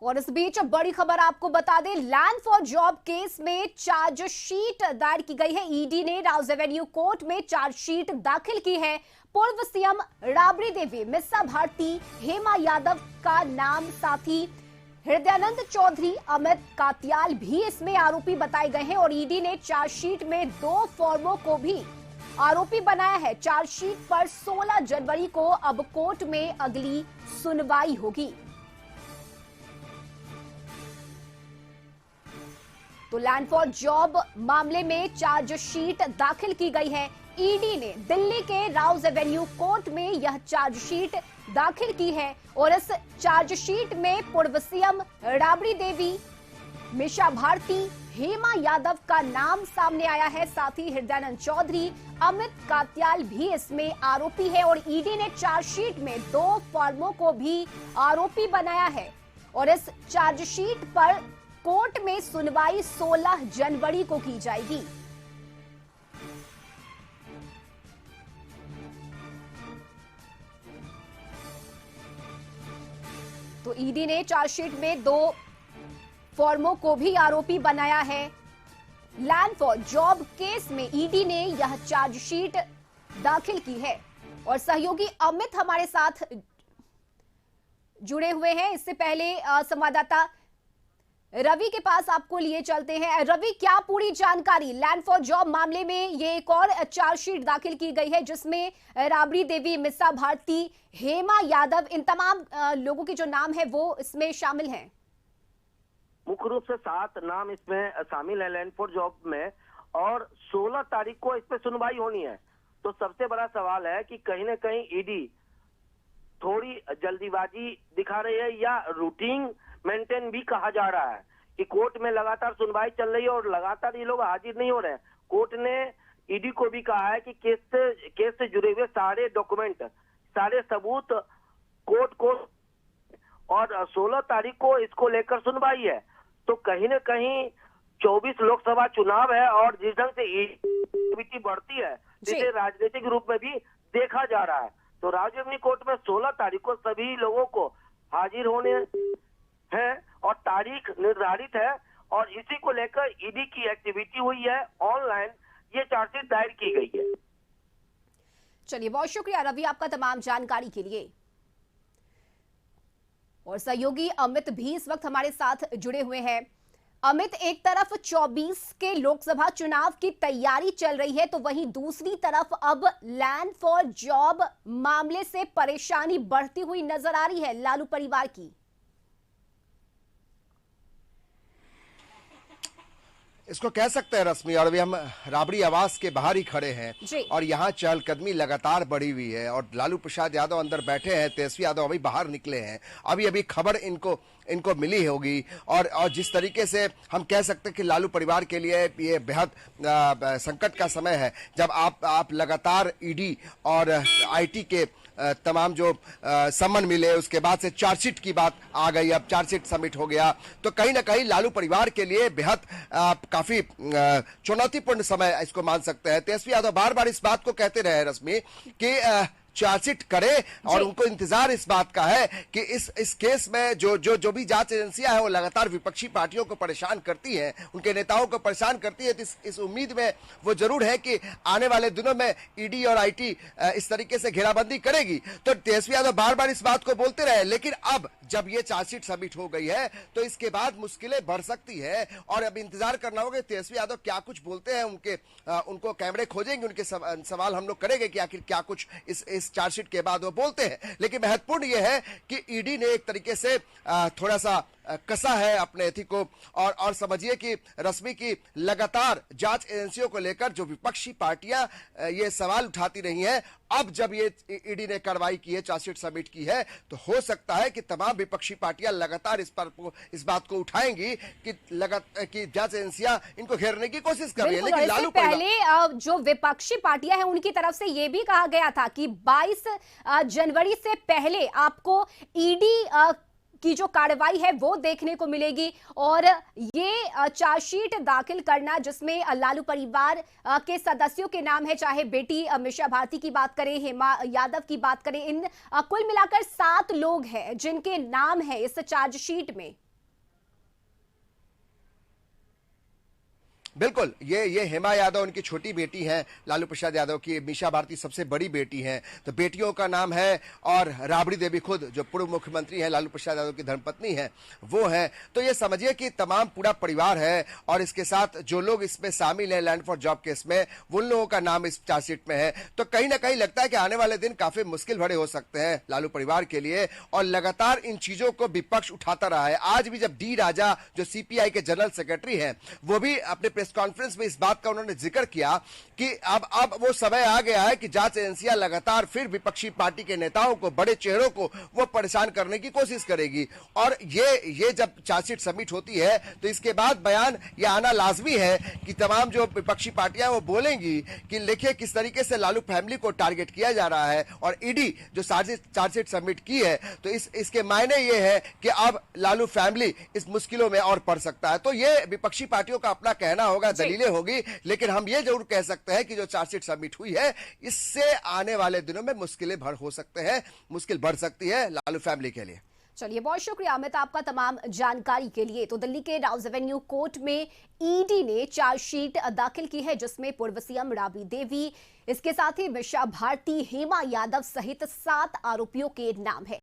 और इस बीच बड़ी खबर आपको बता दें, लैंड फॉर जॉब केस में चार्जशीट दायर की गई है। ईडी ने राउज एवेन्यू कोर्ट में चार्जशीट दाखिल की है। पूर्व सीएम राबड़ी देवी, मिसा भारती, हेमा यादव का नाम, साथी हृदयानंद चौधरी, अमित कात्याल भी इसमें आरोपी बताए गए हैं। और ईडी ने चार्जशीट में 2 फर्मों को भी आरोपी बनाया है। चार्जशीट पर 16 जनवरी को अब कोर्ट में अगली सुनवाई होगी। तो लैंड फॉर जॉब मामले में चार्जशीट दाखिल की गई है। ईडी ने दिल्ली के राउज एवेन्यू कोर्ट में यह चार्जशीट दाखिल की है। और इस चार्जशीट में पूर्व सीएम राबड़ी देवी, मिसा भारती, हेमा यादव का नाम सामने आया है। साथ ही हृदयानंद चौधरी, अमित कात्याल भी इसमें आरोपी है। और ईडी ने चार्जशीट में 2 फर्मों को भी आरोपी बनाया है। और इस चार्जशीट पर कोर्ट में सुनवाई 16 जनवरी को की जाएगी। तो ईडी ने चार्जशीट में 2 फर्मों को भी आरोपी बनाया है। लैंड फॉर जॉब केस में ईडी ने यह चार्जशीट दाखिल की है। और सहयोगी अमित हमारे साथ जुड़े हुए हैं। इससे पहले संवाददाता रवि के पास आपको लिए चलते हैं। रवि, क्या पूरी जानकारी? लैंड फॉर जॉब मामले में ये एक और चार्जशीट दाखिल की गई है जिसमें राबड़ी देवी, मिसा भारती, हेमा यादव, इन तमाम लोगों के जो नाम है वो इसमें शामिल हैं। मुख्य रूप से 7 नाम इसमें शामिल है लैंड फॉर जॉब में, और 16 तारीख को इस पे सुनवाई होनी है। तो सबसे बड़ा सवाल है कि कहीं ना कहीं ईडी थोड़ी जल्दीबाजी दिखा रही है या रूटीन मेंटेन भी कहा जा रहा है कि कोर्ट में लगातार सुनवाई चल रही है और लगातार ये लोग हाजिर नहीं हो रहे हैं। कोर्ट ने ईडी को भी कहा है कि केस से जुड़े हुए सारे डॉक्यूमेंट, सारे सबूत कोर्ट को, और 16 तारीख को इसको लेकर सुनवाई है। तो कहीं ना कहीं 24 लोकसभा चुनाव है और जिस ढंग से एक्टिविटी बढ़ती है जिसे राजनीतिक रूप में भी देखा जा रहा है, तो राजधानी कोर्ट में 16 तारीख को सभी लोगों को हाजिर होने है और तारीख निर्धारित है। और इसी को लेकर ईडी की एक्टिविटी हुई है, ऑनलाइन ये चार्जशीट दायर की गई है। चलिए, बहुत शुक्रिया रवि आपका तमाम जानकारी के लिए। और सहयोगी अमित भी इस वक्त हमारे साथ जुड़े हुए हैं। अमित, एक तरफ 24 के लोकसभा चुनाव की तैयारी चल रही है, तो वहीं दूसरी तरफ अब लैंड फॉर जॉब मामले से परेशानी बढ़ती हुई नजर आ रही है लालू परिवार की। इसको कह सकते हैं रश्मि, और अभी हम राबड़ी आवास के बाहर ही खड़े हैं और यहाँ चहलकदमी लगातार बढ़ी हुई है। और लालू प्रसाद यादव अंदर बैठे हैं, तेजस्वी यादव अभी बाहर निकले हैं। अभी अभी खबर इनको मिली होगी। और जिस तरीके से हम कह सकते हैं कि लालू परिवार के लिए ये बेहद संकट का समय है, जब आप लगातार ईडी और आईटी के तमाम जो सम्मन मिले, उसके बाद से चार्जशीट की बात आ गई, अब चार्जशीट सबमिट हो गया, तो कहीं ना कहीं लालू परिवार के लिए बेहद काफी चुनौतीपूर्ण समय इसको मान सकते हैं। तेजस्वी यादव बार बार इस बात को कहते रहे रश्मि कि चार्जशीट करे, और उनको इंतजार इस बात का है कि इस केस में जो भी जांच एजेंसियां हैं वो लगातार विपक्षी पार्टियों को परेशान करती हैं, उनके नेताओं को परेशान करती है। तो इस उम्मीद में वो जरूर है कि आने वाले दिनों में ईडी और आईटी इस तरीके से घेराबंदी करेगी। तो तेजस्वी यादव बार बार इस बात को बोलते रहे, लेकिन अब जब ये चार्जशीट सबमिट हो गई है तो इसके बाद मुश्किलें बढ़ सकती है। और अब इंतजार करना होगा तेजस्वी यादव क्या कुछ बोलते हैं। उनको कैमरे खोजेंगे, उनके सवाल हम लोग करेंगे कि आखिर क्या कुछ इस चार्जशीट के बाद वो बोलते हैं। लेकिन महत्वपूर्ण यह है कि ईडी ने एक तरीके से थोड़ा सा कसा है अपने एथी को, और समझिए कि रश्मि की लगातार जांच एजेंसियों को लेकर जो विपक्षी पार्टियां ये सवाल उठाती रही हैं, अब जब ये ईडी ने कार्रवाई की है, चार्जशीट सबमिट की है, तो हो सकता है कि तमाम विपक्षी पार्टियां लगातार इस बात को उठाएंगी कि जांच एजेंसियां इनको घेरने की कोशिश कर रही है। लेकिन लालू पहले जो विपक्षी पार्टियां हैं उनकी तरफ से यह भी कहा गया था कि 22 जनवरी से पहले आपको ईडी की जो कार्रवाई है वो देखने को मिलेगी। और ये चार्जशीट दाखिल करना जिसमें लालू परिवार के सदस्यों के नाम है, चाहे बेटी मिसा भारती की बात करें, हेमा यादव की बात करें, इन कुल मिलाकर 7 लोग हैं जिनके नाम है इस चार्जशीट में। बिल्कुल, ये हेमा यादव उनकी छोटी बेटी हैं, लालू प्रसाद यादव की। मीशा भारती सबसे बड़ी बेटी हैं। तो बेटियों का नाम है, और राबड़ी देवी खुद जो पूर्व मुख्यमंत्री हैं लालू प्रसाद यादव की धर्मपत्नी हैं, वो हैं। तो ये समझिए कि तमाम पूरा परिवार है, और इसके साथ जो लोग इसमें शामिल हैं लैंड फॉर जॉब केस में, उन लोगों का नाम इस चार्जशीट में है। तो कहीं ना कहीं लगता है कि आने वाले दिन काफी मुश्किल भरे हो सकते हैं लालू परिवार के लिए, और लगातार इन चीजों को विपक्ष उठाता रहा है। आज भी जब डी राजा जो सीपीआई के जनरल सेक्रेटरी हैं, वो भी अपने प्रेस कॉन्फ्रेंस में इस बात का उन्होंने जिक्र किया कि अब वो समय आ गया है कि जांच एजेंसियां लगातार फिर विपक्षी पार्टी के नेताओं को, बड़े चेहरों को वो परेशान करने की कोशिश करेगी। और ये जब चार्जशीट सबमिट होती है तो इसके बाद बयान ये आना लाजमी है कि तमाम जो विपक्षी पार्टियां वो बोलेंगी कि देखिए किस तरीके से लालू फैमिली को टारगेट किया जा रहा है, और ईडी जो चार्जशीट सबमिट की है तो इसके मायने ये है कि अब लालू फैमिली इस मुश्किलों में और पड़ सकता है। तो ये विपक्षी पार्टियों का अपना कहना होगा, दलीलें होगी, लेकिन हम ये जरूर कह सकते हैं कि जो चार्जशीट सबमिट हुई है, इससे आने वाले दिनों में मुश्किलें हो सकते हैं, मुश्किल बढ़ सकती है लालू फैमिली के लिए। चलिए, बहुत शुक्रिया अमित आपका तमाम जानकारी के लिए। तो दिल्ली के राउज एवेन्यू कोर्ट में ईडी ने चार्जशीट दाखिल की है, जिसमें पूर्व सीएम राबड़ी देवी, इसके साथ ही मीशा भारती, हेमा यादव सहित 7 आरोपियों के नाम है।